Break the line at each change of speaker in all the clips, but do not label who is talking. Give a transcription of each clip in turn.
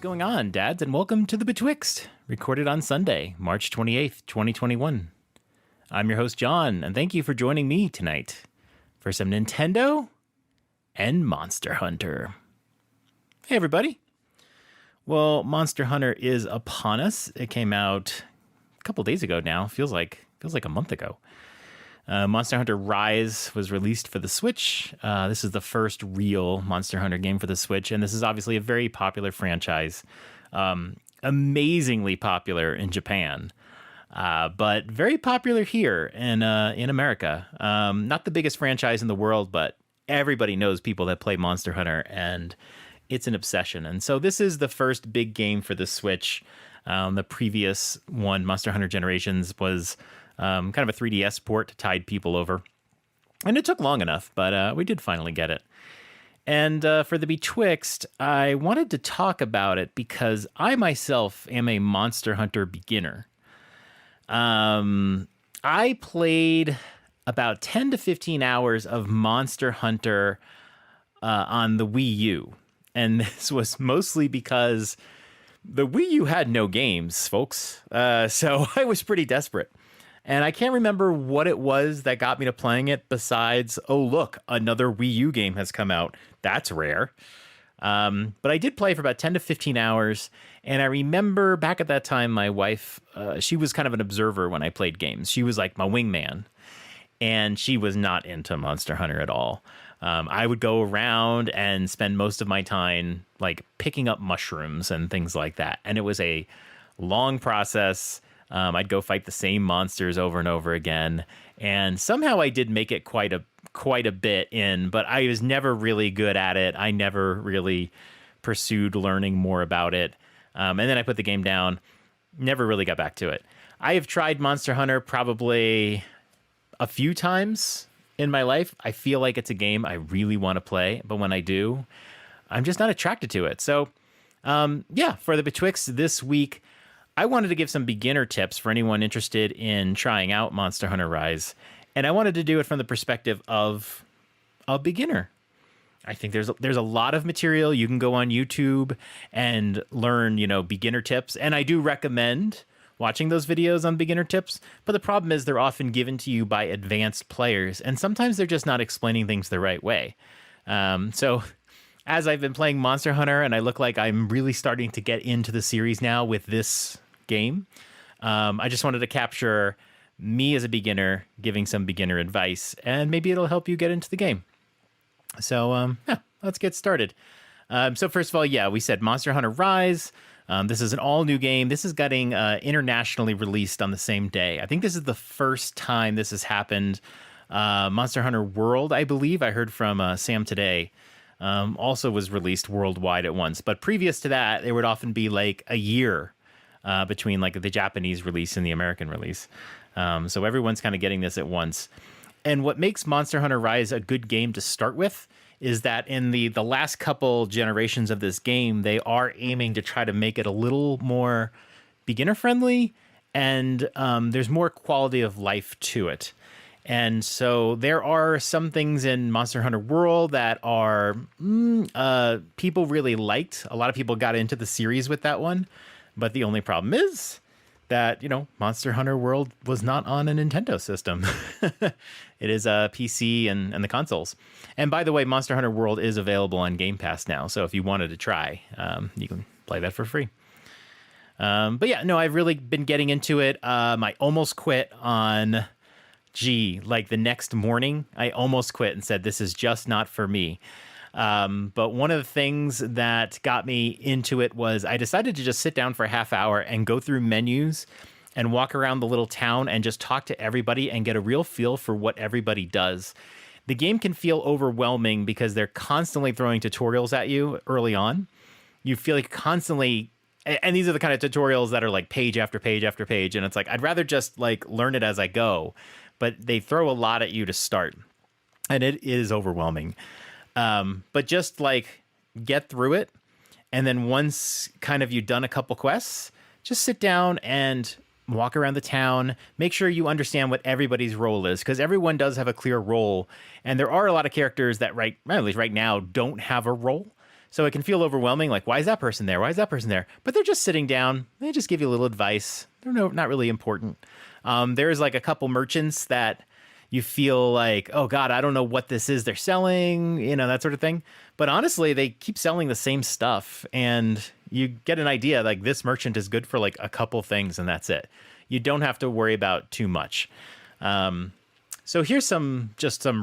going on, dads, and welcome to the Betwixt, recorded on Sunday, March 28th, 2021. I'm your host, John, and thank you for joining me tonight for some Nintendo and Monster Hunter. Hey, everybody. Well, Monster Hunter is upon us. It came out a couple days ago now. Feels like a month ago. Monster Hunter Rise was released for the Switch. This is the first real Monster Hunter game for the Switch, and this is obviously a very popular franchise. Amazingly popular in Japan, but very popular here in America. Not the biggest franchise in the world, but everybody knows people that play Monster Hunter, and it's an obsession. And so this is the first big game for the Switch. The previous one, Monster Hunter Generations, was kind of a 3DS port to tide people over. And it took long enough, but we did finally get it. And for the Betwixt, I wanted to talk about it because I myself am a Monster Hunter beginner. I played about 10 to 15 hours of Monster Hunter on the Wii U. And this was mostly because the Wii U had no games, folks. So I was pretty desperate. And I can't remember what it was that got me to playing it besides, oh, look, another Wii U game has come out. That's rare. But I did play for about 10 to 15 hours. And I remember back at that time, my wife, she was kind of an observer when I played games. She was like my wingman. And she was not into Monster Hunter at all. I would go around and spend most of my time like picking up mushrooms and things like that. And it was a long process. I'd go fight the same monsters over and over again. And somehow I did make it quite a bit in, but I was never really good at it. I never really pursued learning more about it. And then I put the game down, never really got back to it. I have tried Monster Hunter probably a few times in my life. I feel like it's a game I really want to play, but when I do, I'm just not attracted to it. So, for the Betwixt this week, I wanted to give some beginner tips for anyone interested in trying out Monster Hunter Rise, and I wanted to do it from the perspective of a beginner. I think there's a lot of material. You can go on YouTube and learn, beginner tips, and I do recommend watching those videos on beginner tips, but the problem is they're often given to you by advanced players, and sometimes they're just not explaining things the right way. So as I've been playing Monster Hunter, and I look like I'm really starting to get into the series now with this game, I just wanted to capture me as a beginner giving some beginner advice, and maybe it'll help you get into the game. So let's get started. So first of all, we said Monster Hunter Rise. This is an all-new game. This is getting internationally released on the same day. I think this is the first time this has happened. Monster Hunter World, I believe, I heard from Sam today, also was released worldwide at once. But previous to that, there would often be like a year between like the Japanese release and the American release. So everyone's kind of getting this at once. And what makes Monster Hunter Rise a good game to start with is that in the last couple generations of this game, they are aiming to try to make it a little more beginner-friendly, and there's more quality of life to it. And so there are some things in Monster Hunter World that are people really liked. A lot of people got into the series with that one, but the only problem is that, Monster Hunter World was not on a Nintendo system. It is a PC and the consoles. And by the way, Monster Hunter World is available on Game Pass now. So if you wanted to try, you can play that for free. I've really been getting into it. I almost quit on, like the next morning. I almost quit and said, this is just not for me. But one of the things that got me into it was I decided to just sit down for a half hour and go through menus and walk around the little town and just talk to everybody and get a real feel for what everybody does. The game can feel overwhelming because they're constantly throwing tutorials at you early on. You feel like constantly, and these are the kind of tutorials that are like page after page after page. And it's like, I'd rather just like learn it as I go, but they throw a lot at you to start, and it is overwhelming. But just like get through it. And then once kind of you've done a couple quests, just sit down and walk around the town, make sure you understand what everybody's role is, because everyone does have a clear role. And there are a lot of characters that at least right now don't have a role. So it can feel overwhelming. Like, why is that person there? Why is that person there? But they're just sitting down. They just give you a little advice. They're not really important. There's like a couple merchants that you feel like, oh God, I don't know what this is they're selling, that sort of thing. But honestly, they keep selling the same stuff, and you get an idea like this merchant is good for like a couple things, and that's it. You don't have to worry about too much. So here's some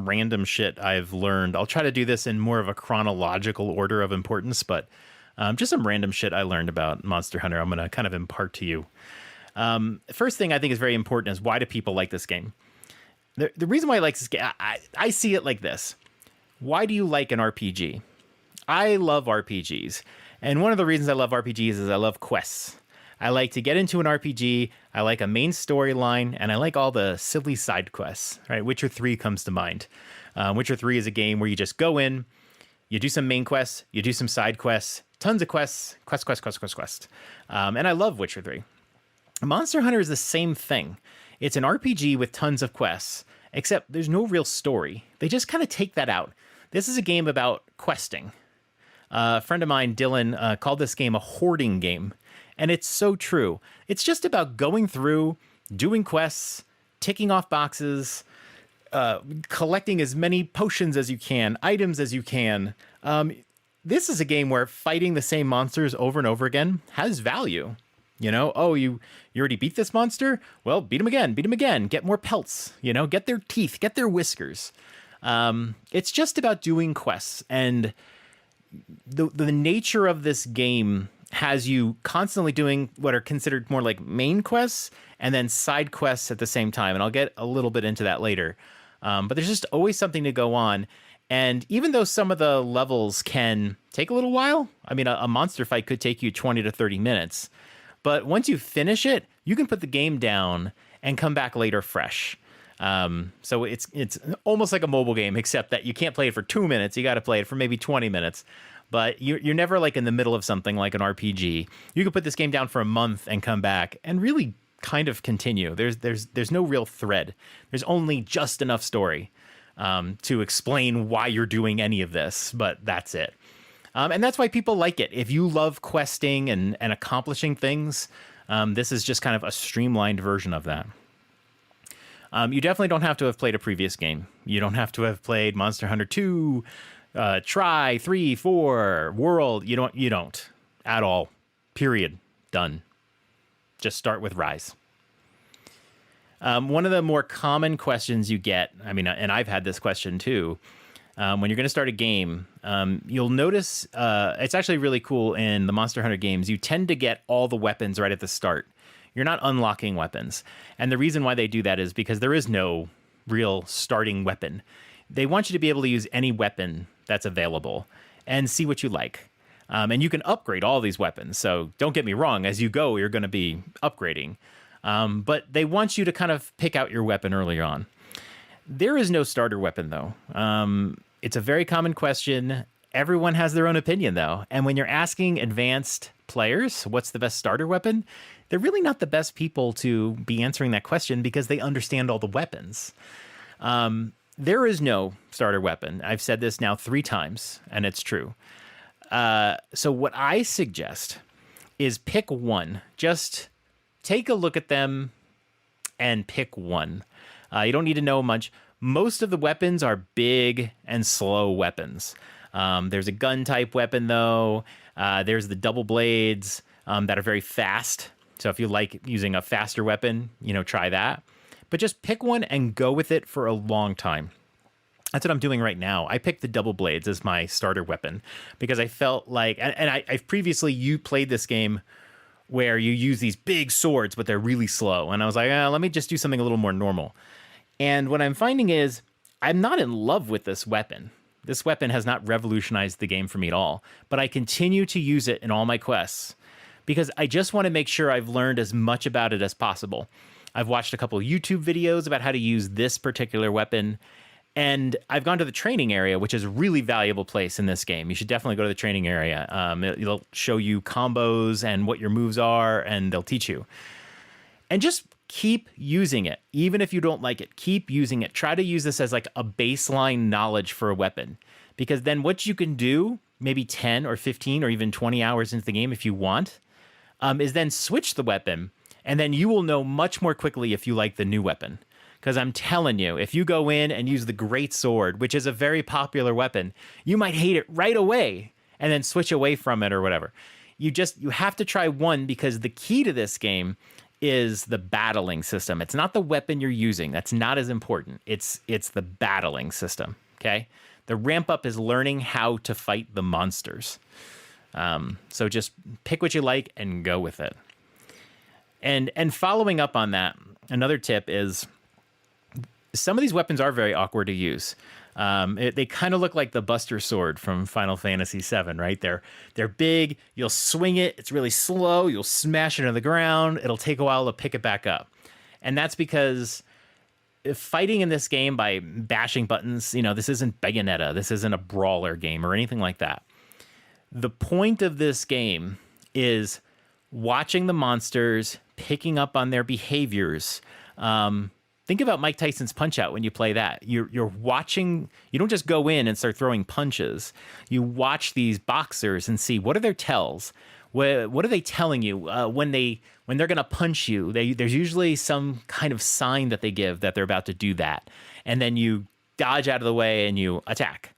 random shit I've learned. I'll try to do this in more of a chronological order of importance, but just some random shit I learned about Monster Hunter I'm going to kind of impart to you. First thing I think is very important is, why do people like this game? The reason why I like this game, I see it like this. Why do you like an RPG? I love RPGs. And one of the reasons I love RPGs is I love quests. I like to get into an RPG, I like a main storyline, and I like all the silly side quests, right? Witcher 3 comes to mind. Witcher 3 is a game where you just go in, you do some main quests, you do some side quests, tons of quests. And I love Witcher 3. Monster Hunter is the same thing. It's an RPG with tons of quests, except there's no real story. They just kind of take that out. This is a game about questing. A friend of mine, Dylan, called this game a hoarding game. And it's so true. It's just about going through, doing quests, ticking off boxes, collecting as many potions as you can, items as you can. This is a game where fighting the same monsters over and over again has value. Oh, you already beat this monster? Well, beat him again, get more pelts, get their teeth, get their whiskers. It's just about doing quests, and the nature of this game has you constantly doing what are considered more like main quests and then side quests at the same time. And I'll get a little bit into that later. But there's just always something to go on. And even though some of the levels can take a little while, I mean, a monster fight could take you 20 to 30 minutes. But once you finish it, you can put the game down and come back later fresh. So it's almost like a mobile game, except that you can't play it for 2 minutes. You got to play it for maybe 20 minutes. But you're never like in the middle of something like an RPG. You could put this game down for a month and come back and really kind of continue. There's no real thread. There's only just enough story to explain why you're doing any of this, but that's it. And that's why people like it. If you love questing and accomplishing things, this is just kind of a streamlined version of that. You definitely don't have to have played a previous game. You don't have to have played Monster Hunter 2, Try, 3, 4, World. You don't at all. Period. Done. Just start with Rise. One of the more common questions you get, I mean, and I've had this question too, when you're going to start a game, you'll notice it's actually really cool in the Monster Hunter games. You tend to get all the weapons right at the start. You're not unlocking weapons. And the reason why they do that is because there is no real starting weapon. They want you to be able to use any weapon that's available and see what you like. And you can upgrade all these weapons. So don't get me wrong, as you go, you're going to be upgrading. But they want you to kind of pick out your weapon early on. There is no starter weapon, though. It's a very common question. Everyone has their own opinion, though. And when you're asking advanced players, what's the best starter weapon? They're really not the best people to be answering that question because they understand all the weapons. There is no starter weapon. I've said this now 3 times, and it's true. So what I suggest is pick one. Just take a look at them and pick one. You don't need to know much. Most of the weapons are big and slow weapons. There's a gun type weapon, though. There's the double blades that are very fast. So if you like using a faster weapon, try that. But just pick one and go with it for a long time. That's what I'm doing right now. I picked the double blades as my starter weapon because I felt like, and I've previously, you played this game where you use these big swords, but they're really slow. And I was like, let me just do something a little more normal. And what I'm finding is I'm not in love with this weapon. This weapon has not revolutionized the game for me at all, but I continue to use it in all my quests because I just want to make sure I've learned as much about it as possible. I've watched a couple of YouTube videos about how to use this particular weapon, and I've gone to the training area, which is a really valuable place in this game. You should definitely go to the training area. It'll show you combos and what your moves are, and they'll teach you. And just keep using it. Even if you don't like it, keep using it. Try to use this as like a baseline knowledge for a weapon, because then what you can do maybe 10 or 15 or even 20 hours into the game if you want, is then switch the weapon, and then you will know much more quickly if you like the new weapon. Because I'm telling you, if you go in and use the Great Sword, which is a very popular weapon, you might hate it right away and then switch away from it or whatever. You have to try one, because the key to this game is the battling system. It's not the weapon you're using. That's not as important. It's the battling system, okay? The ramp up is learning how to fight the monsters. So just pick what you like and go with it. And following up on that, another tip is some of these weapons are very awkward to use. They kind of look like the Buster Sword from Final Fantasy VII, right? They're big. You'll swing it. It's really slow. You'll smash it into the ground. It'll take a while to pick it back up. And that's because fighting in this game by bashing buttons, this isn't Bayonetta. This isn't a brawler game or anything like that. The point of this game is watching the monsters, picking up on their behaviors. Think about Mike Tyson's Punch-Out when you play that. You're watching. You don't just go in and start throwing punches. You watch these boxers and see what are their tells. What are they telling you when they're going to punch you? There's usually some kind of sign that they give that they're about to do that, and then you dodge out of the way and you attack.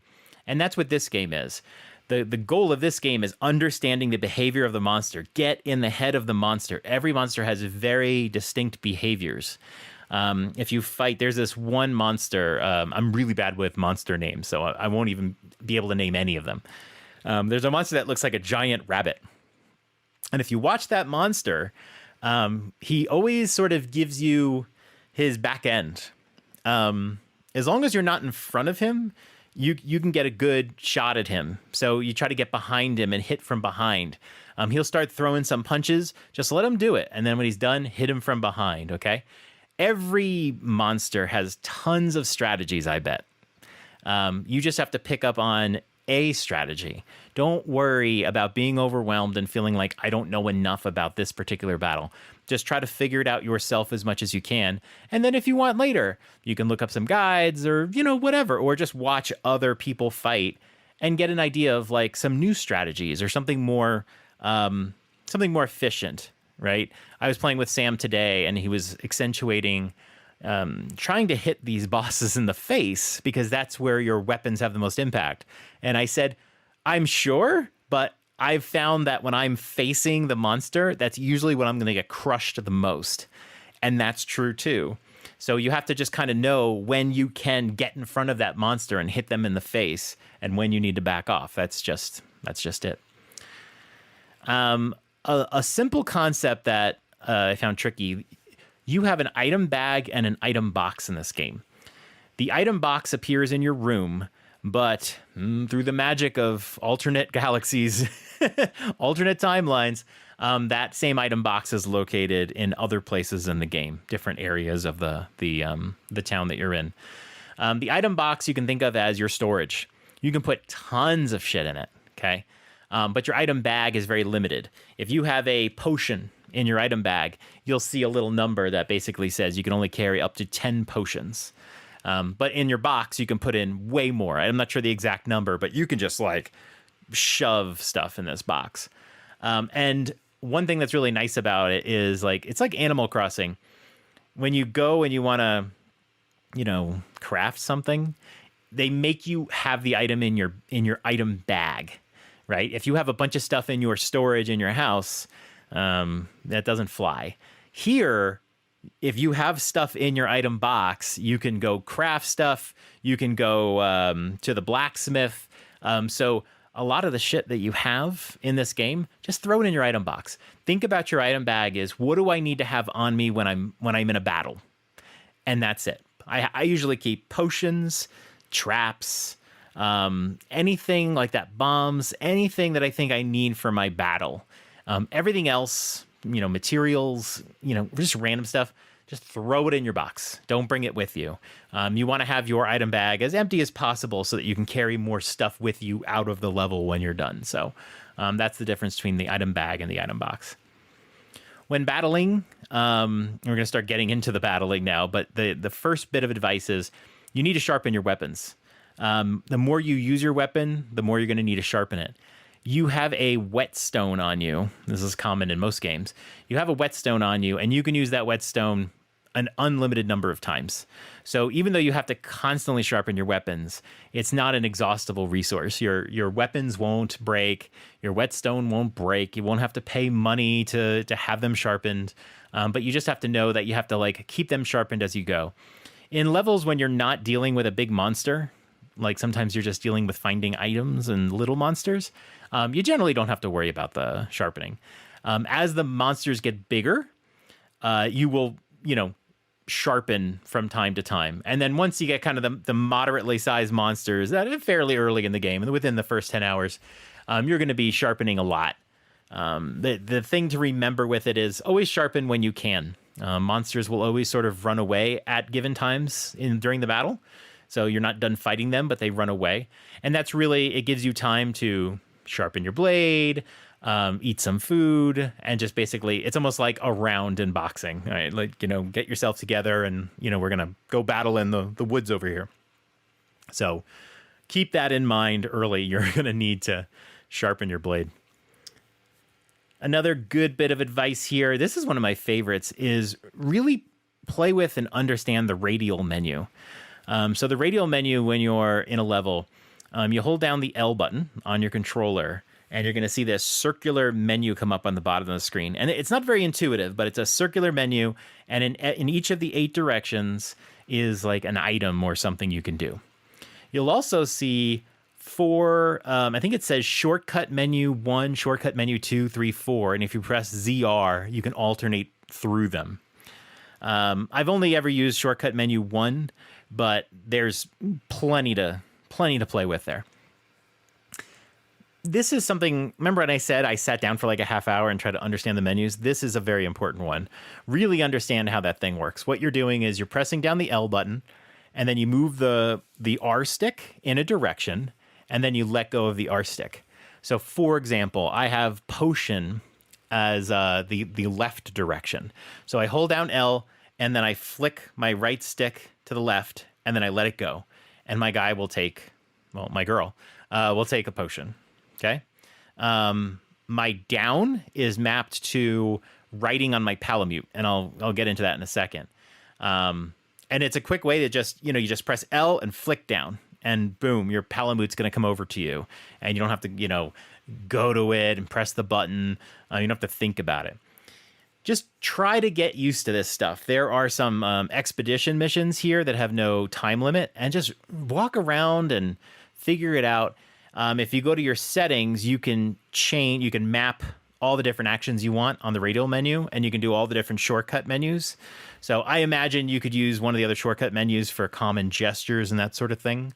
And that's what this game is. The goal of this game is understanding the behavior of the monster. Get in the head of the monster. Every monster has very distinct behaviors. If you fight, there's this one monster. I'm really bad with monster names, so I won't even be able to name any of them. There's a monster that looks like a giant rabbit. And if you watch that monster, he always sort of gives you his back end. As long as you're not in front of him, you can get a good shot at him. So you try to get behind him and hit from behind. He'll start throwing some punches. Just let him do it. And then when he's done, hit him from behind, okay? Every monster has tons of strategies, I bet. You just have to pick up on a strategy. Don't worry about being overwhelmed and feeling like I don't know enough about this particular battle. Just try to figure it out yourself as much as you can. And then if you want later, you can look up some guides or, whatever, or just watch other people fight and get an idea of like some new strategies or something more efficient. Right? I was playing with Sam today, and he was accentuating trying to hit these bosses in the face because that's where your weapons have the most impact. And I said, I'm sure, but I've found that when I'm facing the monster, that's usually when I'm going to get crushed the most. And that's true too. So you have to just kind of know when you can get in front of that monster and hit them in the face and when you need to back off. That's just it. A simple concept that I found tricky, you have an item bag and an item box in this game. The item box appears in your room, but through the magic of alternate galaxies, alternate timelines, that same item box is located in other places in the game, different areas of the town that you're in. The item box you can think of as your storage. You can put tons of shit in it, okay? But your item bag is very limited. If you have a potion in your item bag, you'll see a little number that basically says you can only carry up to 10 potions. But in your box, you can put in way more. I'm not sure the exact number, but you can just like shove stuff in this box. And one thing that's really nice about it is like, it's like Animal Crossing. When you go and you want to, craft something, they make you have the item in your item bag. Right? If you have a bunch of stuff in your storage in your house, that doesn't fly. Here, if you have stuff in your item box, you can go craft stuff. You can go to the blacksmith. So a lot of the shit that you have in this game, just throw it in your item box. Think about your item bag is, what do I need to have on me when I'm in a battle? And that's it. I usually keep potions, traps, anything like that, bombs, anything that I think I need for my battle. Everything else, materials, just random stuff, just throw it in your box. Don't bring it with you. You want to have your item bag as empty as possible so that you can carry more stuff with you out of the level when you're done. So that's the difference between the item bag and the item box. When battling, we're going to start getting into the battling now, but the first bit of advice is you need to sharpen your weapons. The more you use your weapon, the more you're going to need to sharpen it. You have a whetstone on you. This is common in most games. You have a whetstone on you, and you can use that whetstone an unlimited number of times. So even though you have to constantly sharpen your weapons, it's not an exhaustible resource. Your weapons won't break. Your whetstone won't break. You won't have to pay money to have them sharpened. But you just have to know that you have to like keep them sharpened as you go. In levels when you're not dealing with a big monster, like sometimes you're just dealing with finding items and little monsters, you generally don't have to worry about the sharpening. As the monsters get bigger, you will, sharpen from time to time. And then once you get kind of the moderately sized monsters that are fairly early in the game, and within the first 10 hours, you're going to be sharpening a lot. The thing to remember with it is always sharpen when you can. Monsters will always sort of run away at given times during the battle. So you're not done fighting them, but they run away. And that's really, it gives you time to sharpen your blade, eat some food, and just basically, it's almost like a round in boxing, right? Like, get yourself together and, we're going to go battle in the woods over here. So keep that in mind early. You're going to need to sharpen your blade. Another good bit of advice here, this is one of my favorites, is really play with and understand the radial menu. So the radial menu, when you're in a level, you hold down the L button on your controller, and you're going to see this circular menu come up on the bottom of the screen. And it's not very intuitive, but it's a circular menu, and in each of the 8 directions is like an item or something you can do. You'll also see 4, I think it says shortcut menu 1, shortcut menu 2, 3, 4, and if you press ZR, you can alternate through them. I've only ever used shortcut menu 1, but there's plenty to play with there. This is something, remember when I said I sat down for like a half hour and tried to understand the menus? This is a very important one. Really understand how that thing works. What you're doing is you're pressing down the L button, and then you move the R stick in a direction, and then you let go of the R stick. So for example, I have potion as the left direction. So I hold down L, and then I flick my right stick to the left, and then I let it go. And my guy will take, my girl will take a potion. Okay. My down is mapped to writing on my Palamute, and I'll get into that in a second. And it's a quick way to just, you just press L and flick down, and boom, your Palamute's going to come over to you, and you don't have to, go to it and press the button. You don't have to think about it. Just try to get used to this stuff. There are some expedition missions here that have no time limit, and just walk around and figure it out. If you go to your settings, you can map all the different actions you want on the radial menu, and you can do all the different shortcut menus. So I imagine you could use one of the other shortcut menus for common gestures and that sort of thing.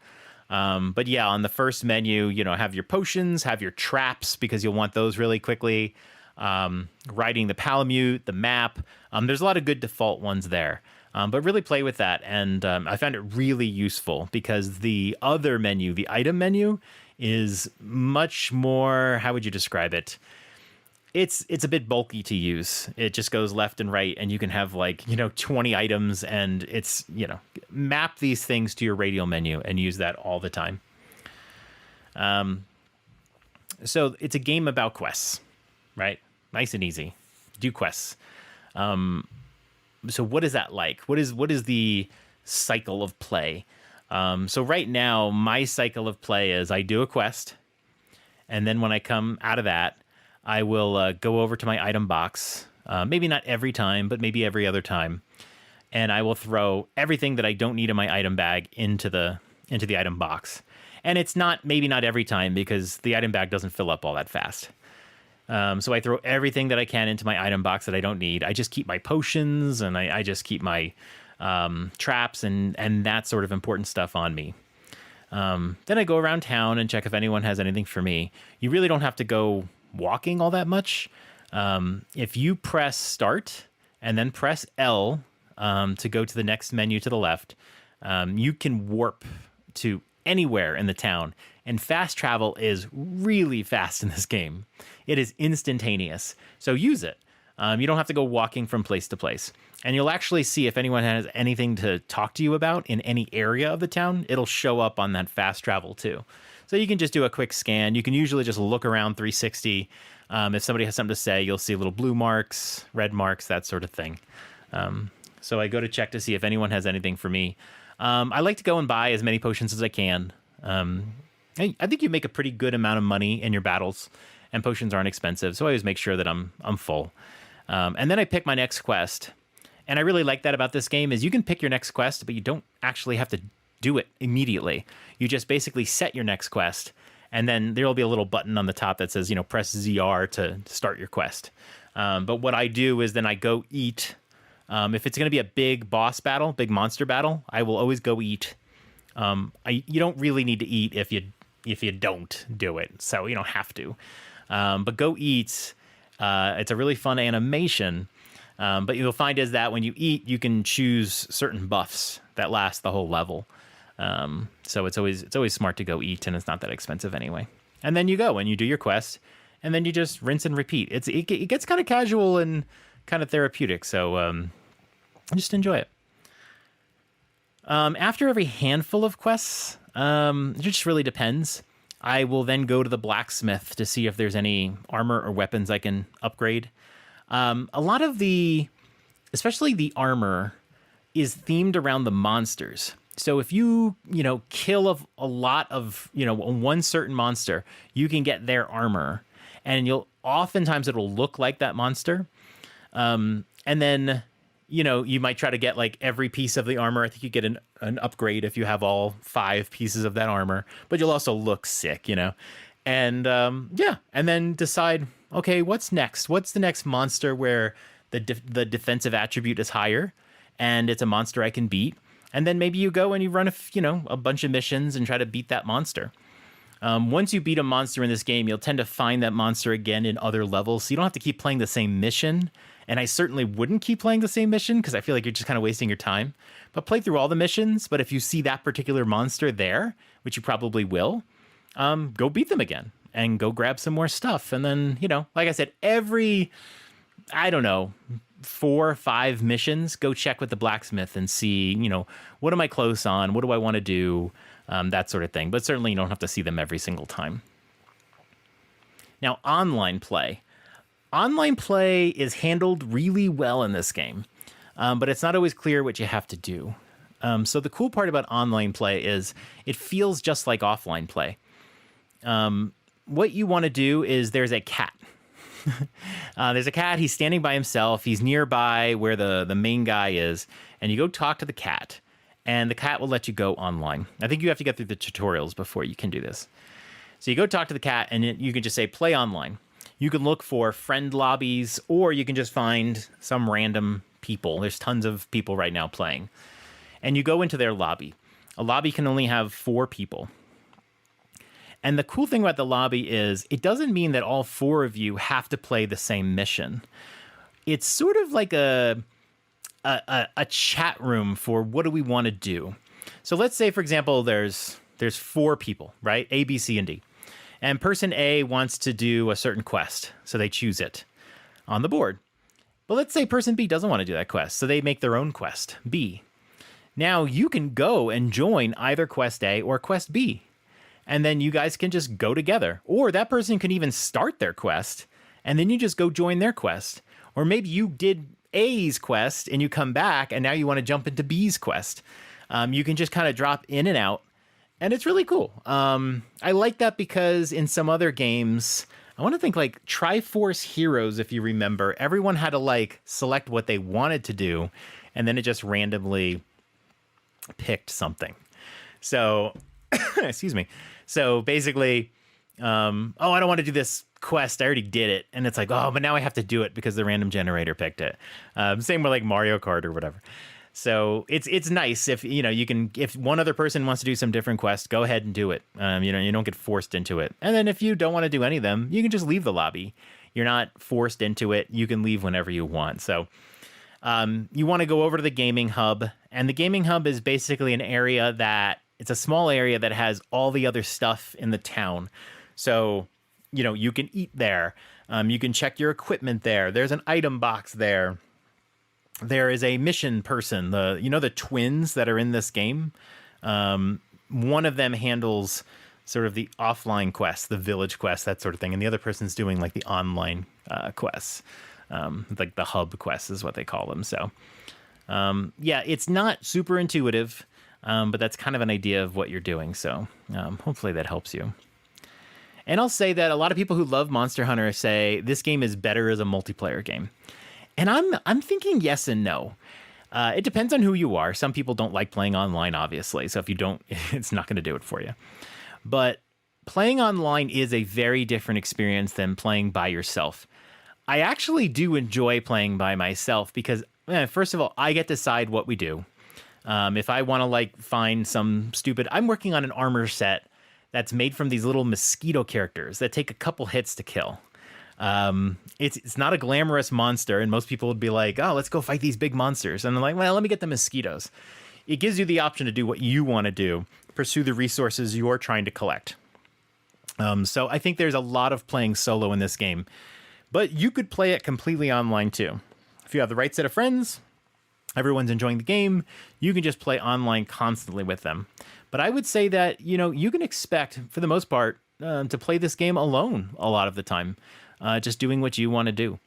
But yeah, on the first menu, have your potions, have your traps, because you'll want those really quickly. Writing the Palamute, the map. There's a lot of good default ones there. But really play with that. And I found it really useful because the other menu, the item menu, is much more, how would you describe it? It's a bit bulky to use. It just goes left and right, and you can have 20 items, and it's, map these things to your radial menu and use that all the time. So it's a game about quests, right? Nice and easy. Do quests. So what is that like? What is the cycle of play? So right now, my cycle of play is I do a quest, and then when I come out of that, I will go over to my item box, maybe not every time, but maybe every other time, and I will throw everything that I don't need in my item bag into the item box. And it's maybe not every time, because the item bag doesn't fill up all that fast. So I throw everything that I can into my item box that I don't need. I just keep my potions, and I just keep my traps and that sort of important stuff on me. Then I go around town and check if anyone has anything for me. You really don't have to go walking all that much. If you press start and then press L to go to the next menu to the left, you can warp to anywhere in the town. And fast travel is really fast in this game. It is instantaneous. So use it. You don't have to go walking from place to place. And you'll actually see if anyone has anything to talk to you about in any area of the town, it'll show up on that fast travel too. So you can just do a quick scan. You can usually just look around 360. If somebody has something to say, you'll see little blue marks, red marks, that sort of thing. So I go to check to see if anyone has anything for me. I like to go and buy as many potions as I can. I think you make a pretty good amount of money in your battles, and potions aren't expensive. So I always make sure that I'm full. And then I pick my next quest. And I really like that about this game is you can pick your next quest, but you don't actually have to do it immediately. You just basically set your next quest, and then there'll be a little button on the top that says, press ZR to start your quest. But what I do is then I go eat. If it's going to be a big boss battle, big monster battle, I will always go eat. You don't really need to eat if you don't do it, so you don't have to. But go eat. It's a really fun animation. But you'll find is that when you eat, you can choose certain buffs that last the whole level. So it's always smart to go eat, and it's not that expensive anyway. And then you go and you do your quest, and then you just rinse and repeat. It gets kind of casual and kind of therapeutic. So just enjoy it. After every handful of quests, it just really depends. I will then go to the blacksmith to see if there's any armor or weapons I can upgrade. A lot of especially the armor, is themed around the monsters. So if you kill a lot of, one certain monster, you can get their armor, and oftentimes it'll look like that monster. And then, you might try to get like every piece of the armor. I think you get an upgrade if you have all 5 pieces of that armor, but you'll also look sick, and and then decide, okay, what's next? What's the next monster where the defensive attribute is higher, and it's a monster I can beat? And then maybe you go and you run a bunch of missions and try to beat that monster. Once you beat a monster in this game, you'll tend to find that monster again in other levels, so you don't have to keep playing the same mission. And I certainly wouldn't keep playing the same mission because I feel like you're just kind of wasting your time. But play through all the missions. But if you see that particular monster there, which you probably will, go beat them again and go grab some more stuff. And then, like I said, every, 4 or 5 missions, go check with the blacksmith and see, what am I close on? What do I want to do? That sort of thing. But certainly you don't have to see them every single time. Now, online play. Online play is handled really well in this game, but it's not always clear what you have to do. So the cool part about online play is it feels just like offline play. What you want to do is there's a cat. There's a cat. He's standing by himself. He's nearby where the main guy is, and you go talk to the cat, and the cat will let you go online. I think you have to get through the tutorials before you can do this. So you go talk to the cat, and you can just say play online. You can look for friend lobbies, or you can just find some random people. There's tons of people right now playing. And you go into their lobby. A lobby can only have 4 people. And the cool thing about the lobby is it doesn't mean that all 4 of you have to play the same mission. It's sort of like a chat room for what do we want to do. So let's say, for example, there's 4 people, right? A, B, C, and D. And person A wants to do a certain quest, so they choose it on the board. But let's say person B doesn't want to do that quest, so they make their own quest, B. Now you can go and join either quest A or quest B, and then you guys can just go together. Or that person can even start their quest, and then you just go join their quest. Or maybe you did A's quest, and you come back, and now you want to jump into B's quest. You can just kind of drop in and out. And it's really cool. I like that because in some other games, I want to think like Triforce Heroes, if you remember, everyone had to select what they wanted to do, and then it just randomly picked something. So, excuse me. So basically, I don't want to do this quest. I already did it. And it's like, oh, but now I have to do it because the random generator picked it. Same with Mario Kart or whatever. So it's nice if you can, if one other person wants to do some different quest, go ahead and do it. You don't get forced into it. And then if you don't want to do any of them, you can just leave the lobby. You're not forced into it. You can leave whenever you want. So you want to go over to the gaming hub, and the gaming hub is basically an area it's a small area that has all the other stuff in the town. So you can eat there. You can check your equipment there. There's an item box there. There is a mission person. The twins that are in this game. One of them handles sort of the offline quests, the village quests, that sort of thing, and the other person's doing like the online quests, like the hub quests is what they call them. So, yeah, it's not super intuitive, but that's kind of an idea of what you're doing. So, hopefully that helps you. And I'll say that a lot of people who love Monster Hunter say this game is better as a multiplayer game. And I'm thinking yes and no. It depends on who you are. Some people don't like playing online, obviously. So if you don't, it's not going to do it for you. But playing online is a very different experience than playing by yourself. I actually do enjoy playing by myself because, first of all, I get to decide what we do. If I want to like find some stupid, I'm working on an armor set that's made from these little mosquito characters that take a couple hits to kill. It's not a glamorous monster, and most people would be like, oh, let's go fight these big monsters. And they're like, well, let me get the mosquitoes. It gives you the option to do what you want to do, pursue the resources you're trying to collect. So I think there's a lot of playing solo in this game, but you could play it completely online too. If you have the right set of friends, everyone's enjoying the game, you can just play online constantly with them. But I would say that, you can expect, for the most part, to play this game alone a lot of the time, just doing what you want to do.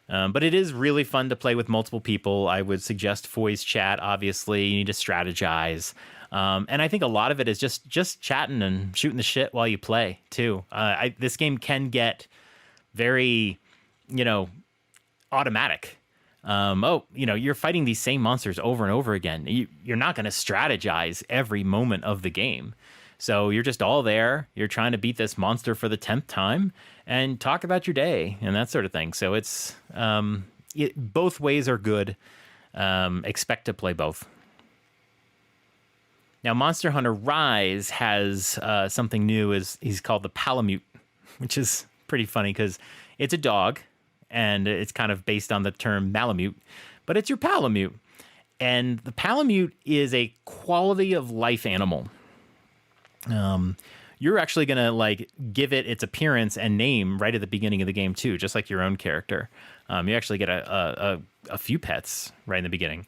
But it is really fun to play with multiple people. I would suggest voice chat, obviously. You need to strategize. And I think a lot of it is just chatting and shooting the shit while you play, too. This game can get very, automatic. You're fighting these same monsters over and over again. You're not going to strategize every moment of the game. So you're just all there. You're trying to beat this monster for the 10th time and talk about your day and that sort of thing. So it's both ways are good. Expect to play both. Now, Monster Hunter Rise has something new. He's called the Palamute, which is pretty funny because it's a dog. And it's kind of based on the term Malamute, but it's your Palamute. And the Palamute is a quality of life animal. You're actually going to like give it its appearance and name right at the beginning of the game too, just like your own character. You actually get a few pets right in the beginning.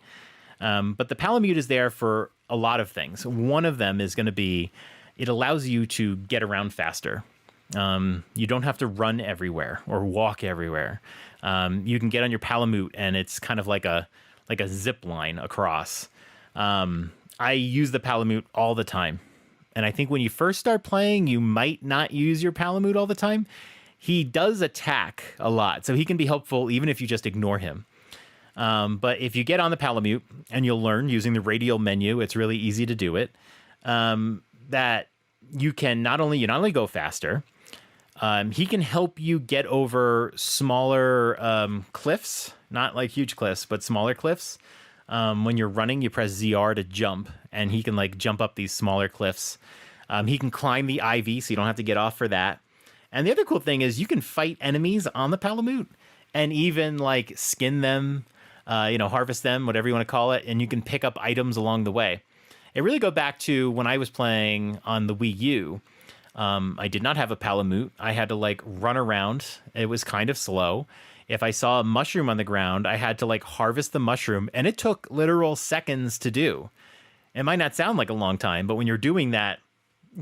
But the Palamute is there for a lot of things. One of them is going to be, it allows you to get around faster. You don't have to run everywhere or walk everywhere. You can get on your Palamute and it's kind of like a zip line across. I use the Palamute all the time. And I think when you first start playing, you might not use your Palamute all the time. He does attack a lot, so he can be helpful even if you just ignore him. But if you get on the Palamute, and you'll learn using the Radial Menu, it's really easy to do it, that you can not only go faster, he can help you get over smaller cliffs, not like huge cliffs, but smaller cliffs. When you're running, you press ZR to jump, and he can like jump up these smaller cliffs. He can climb the ivy, so you don't have to get off for that. And the other cool thing is you can fight enemies on the Palamute and even like skin them, harvest them, whatever you want to call it, and you can pick up items along the way. It really go back to when I was playing on the Wii U. I did not have a Palamute. I had to like run around. It was kind of slow. If I saw a mushroom on the ground, I had to like harvest the mushroom, and it took literal seconds to do. It might not sound like a long time, but when you're doing that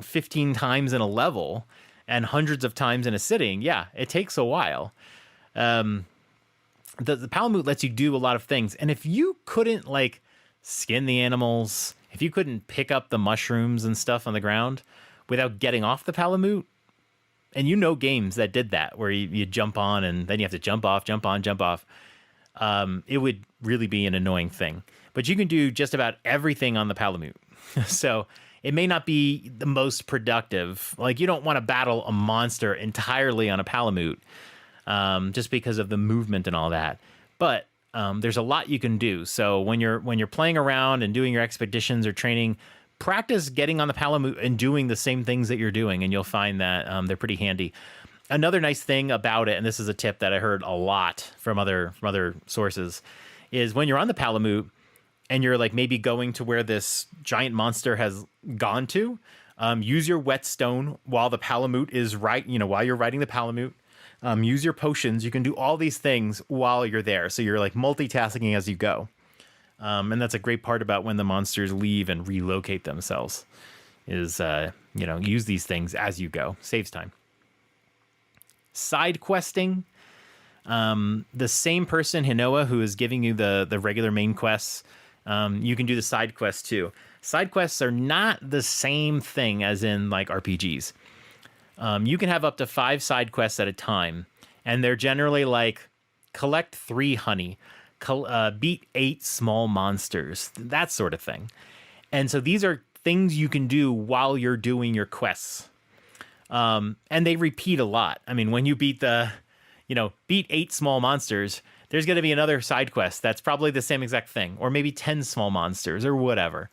15 times in a level and hundreds of times in a sitting, yeah, it takes a while. The Palamute lets you do a lot of things. And if you couldn't like skin the animals, if you couldn't pick up the mushrooms and stuff on the ground without getting off the Palamute, and games that did that, where you jump on and then you have to jump off, jump on, jump off. It would really be an annoying thing. But you can do just about everything on the Palamute. So it may not be the most productive. Like, you don't want to battle a monster entirely on a Palamute, just because of the movement and all that. But there's a lot you can do. So when you're playing around and doing your expeditions or training, practice getting on the Palamute and doing the same things that you're doing, and you'll find that they're pretty handy. Another nice thing about it, and this is a tip that I heard a lot from other sources, is when you're on the Palamute and you're like maybe going to where this giant monster has gone to, Use your whetstone while the palamute is while you're riding the palamute. Use your potions. You can do all these things while you're there. So you're like multitasking as you go. And that's a great part about when the monsters leave and relocate themselves is, use these things as you go. Saves time. Side questing. The same person, Hinoa, who is giving you the regular main quests, you can do the side quests too. Side quests are not the same thing as in like RPGs. You can have up to 5 side quests at a time, and they're generally like collect 3 honey, beat 8 small monsters, that sort of thing. And so these are things you can do while you're doing your quests. And they repeat a lot. I mean, when you beat beat 8 small monsters, there's going to be another side quest that's probably the same exact thing, or maybe 10 small monsters or whatever.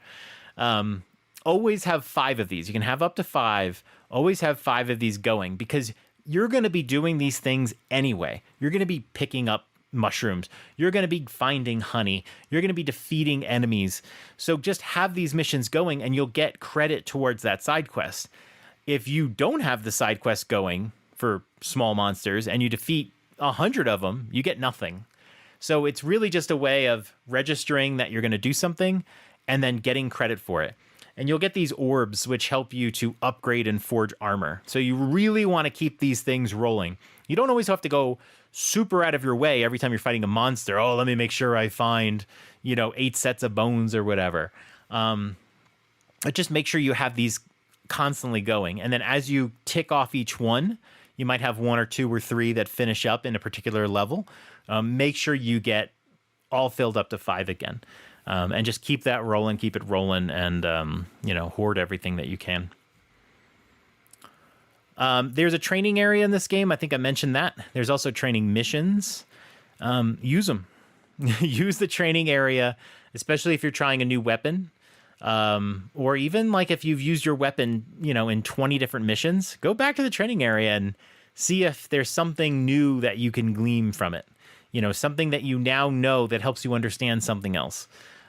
Always have 5 of these. You can have up to 5. Always have 5 of these going because you're going to be doing these things anyway. You're going to be picking up mushrooms. You're going to be finding honey. You're going to be defeating enemies. So just have these missions going and you'll get credit towards that side quest. If you don't have the side quest going for small monsters and you defeat 100 of them, you get nothing. So it's really just a way of registering that you're going to do something and then getting credit for it. And you'll get these orbs, which help you to upgrade and forge armor. So you really want to keep these things rolling. You don't always have to go super out of your way every time you're fighting a monster. Oh, let me make sure I find, 8 sets of bones or whatever. But just make sure you have these constantly going. And then as you tick off each one, you might have 1 or 2 or 3 that finish up in a particular level. Make sure you get all filled up to 5 again. And just keep that rolling, keep it rolling, and, hoard everything that you can. There's a training area in this game. I think I mentioned that. There's also training missions. Use them. Use the training area, especially if you're trying a new weapon. Or even like if you've used your weapon, in 20 different missions, go back to the training area and see if there's something new that you can glean from it. Something that you now know that helps you understand something else.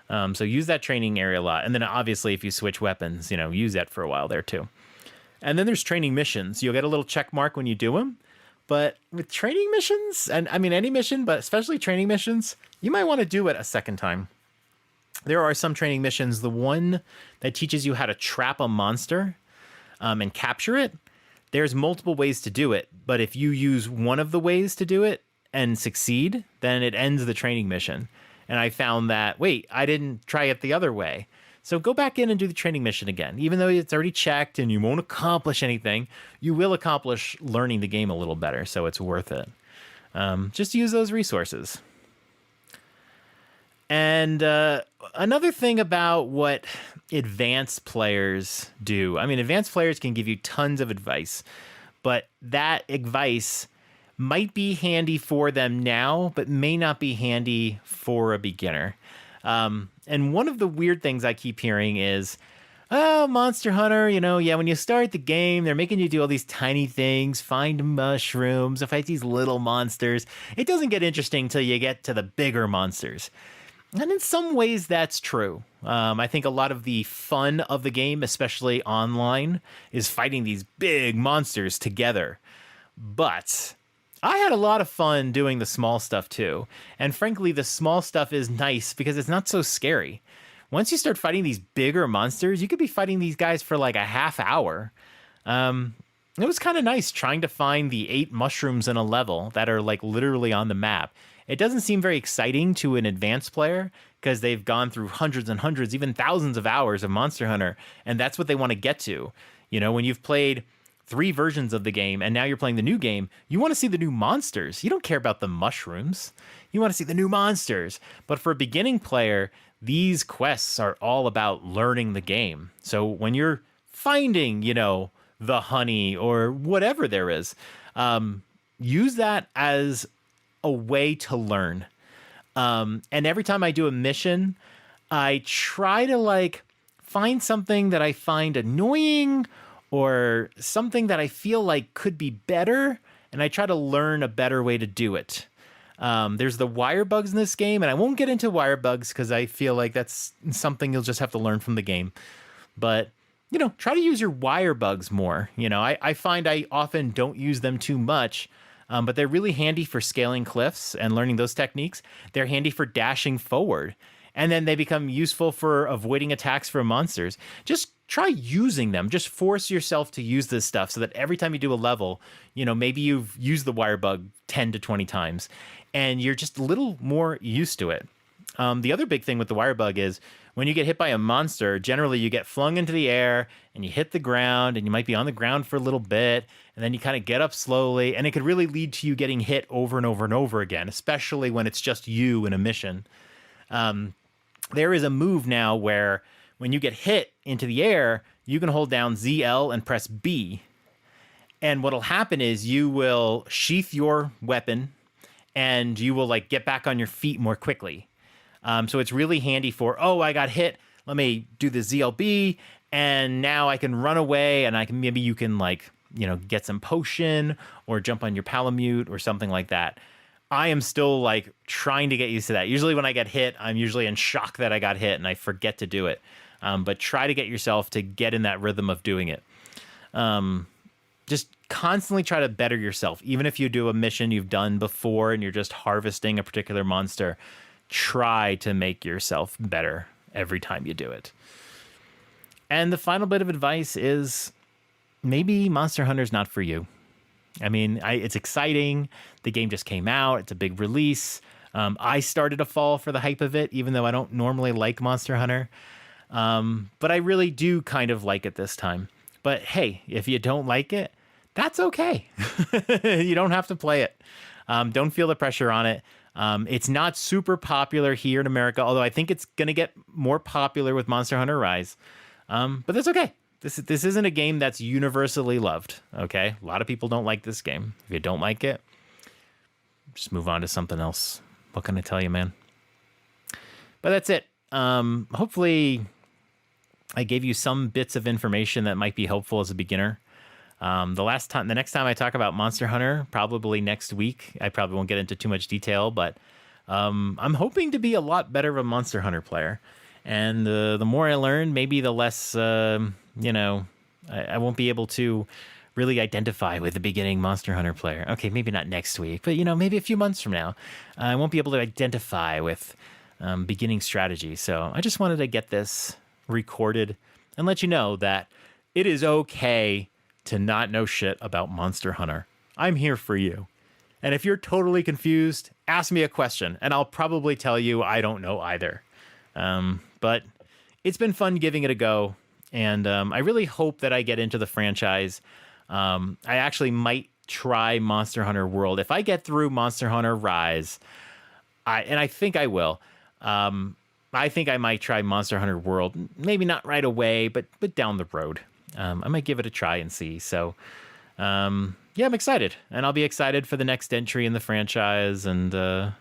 So use that training area a lot. And then obviously if you switch weapons, use that for a while there too. And then there's training missions. You'll get a little check mark when you do them. But with training missions, and I mean any mission, but especially training missions, you might want to do it a second time. There are some training missions. The one that teaches you how to trap a monster and capture it, there's multiple ways to do it. But if you use one of the ways to do it and succeed, then it ends the training mission. And I found that, wait, I didn't try it the other way. So go back in and do the training mission again. Even though it's already checked and you won't accomplish anything, you will accomplish learning the game a little better. So it's worth it. Just use those resources. And another thing about what advanced players do. I mean, advanced players can give you tons of advice. But that advice might be handy for them now, but may not be handy for a beginner. And one of the weird things I keep hearing is, oh, Monster Hunter, when you start the game, they're making you do all these tiny things, find mushrooms, fight these little monsters. It doesn't get interesting till you get to the bigger monsters. And in some ways, that's true. I think a lot of the fun of the game, especially online, is fighting these big monsters together. But I had a lot of fun doing the small stuff too. And frankly, the small stuff is nice because it's not so scary. Once you start fighting these bigger monsters, you could be fighting these guys for like a half hour. It was kind of nice trying to find the 8 mushrooms in a level that are like literally on the map. It doesn't seem very exciting to an advanced player because they've gone through hundreds and hundreds, even thousands of hours of Monster Hunter. And that's what they want to get to. When you've played 3 versions of the game and now you're playing the new game, you want to see the new monsters. You don't care about the mushrooms. You want to see the new monsters. But for a beginning player, these quests are all about learning the game. So when you're finding, the honey or whatever there is, use that as a way to learn. And every time I do a mission, I try to find something that I find annoying or something that I feel like could be better, and I try to learn a better way to do it. There's the wire bugs in this game, and I won't get into wire bugs because I feel like that's something you'll just have to learn from the game. But, try to use your wire bugs more. I find I often don't use them too much, but they're really handy for scaling cliffs and learning those techniques. They're handy for dashing forward. And then they become useful for avoiding attacks from monsters. Just try using them. Just force yourself to use this stuff so that every time you do a level, maybe you've used the wire bug 10 to 20 times and you're just a little more used to it. The other big thing with the wire bug is when you get hit by a monster, generally you get flung into the air and you hit the ground and you might be on the ground for a little bit and then you kind of get up slowly and it could really lead to you getting hit over and over and over again, especially when it's just you in a mission. There is a move now where when you get hit into the air, you can hold down ZL and press B. And what'll happen is you will sheath your weapon and you will get back on your feet more quickly. So it's really handy for, I got hit. Let me do the ZLB and now I can run away and maybe you can get some potion or jump on your Palamute or something like that. I am still trying to get used to that. Usually when I get hit, I'm usually in shock that I got hit and I forget to do it. But try to get yourself to get in that rhythm of doing it. Just constantly try to better yourself. Even if you do a mission you've done before and you're just harvesting a particular monster, try to make yourself better every time you do it. And the final bit of advice is maybe Monster Hunter's not for you. I mean, it's exciting. The game just came out. It's a big release. I started to fall for the hype of it, even though I don't normally like Monster Hunter. But I really do kind of like it this time. But hey, if you don't like it, that's okay. You don't have to play it. Don't feel the pressure on it. It's not super popular here in America, although I think it's going to get more popular with Monster Hunter Rise. But that's okay. This isn't a game that's universally loved, okay? A lot of people don't like this game. If you don't like it, just move on to something else. What can I tell you, man? But that's it. Hopefully, I gave you some bits of information that might be helpful as a beginner. The next time I talk about Monster Hunter, probably next week, I probably won't get into too much detail, but I'm hoping to be a lot better of a Monster Hunter player. And the more I learn, maybe the less, I won't be able to really identify with the beginning Monster Hunter player. Okay, maybe not next week, but, maybe a few months from now, I won't be able to identify with beginning strategy. So I just wanted to get this recorded and let you know that it is okay to not know shit about Monster Hunter. I'm here for you. And if you're totally confused, ask me a question, and I'll probably tell you I don't know either. But it's been fun giving it a go, and I really hope that I get into the franchise. I actually might try Monster Hunter World. If I get through Monster Hunter Rise, I think I will, I think I might try Monster Hunter World. Maybe not right away, but down the road. I might give it a try and see. So, I'm excited, and I'll be excited for the next entry in the franchise, and or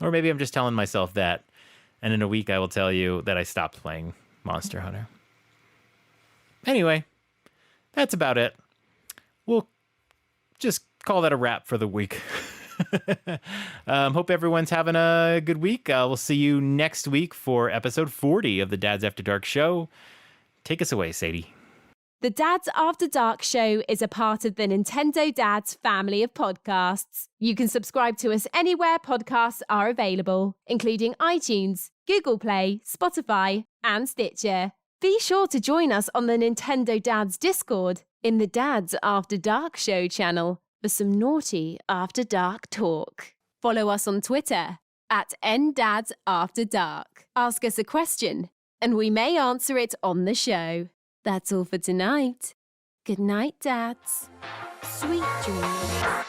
maybe I'm just telling myself that. And in a week, I will tell you that I stopped playing Monster Hunter. Anyway, that's about it. We'll just call that a wrap for the week. Hope everyone's having a good week. We'll see you next week for episode 40 of the Dads After Dark show. Take us away, Sadie.
The Dads After Dark show is a part of the Nintendo Dads family of podcasts. You can subscribe to us anywhere podcasts are available, including iTunes, Google Play, Spotify, and Stitcher. Be sure to join us on the Nintendo Dads Discord in the Dads After Dark show channel for some naughty After Dark talk. Follow us on Twitter at @NDadsAfterDark. Ask us a question, and we may answer it on the show. That's all for tonight. Good night, Dads. Sweet dreams.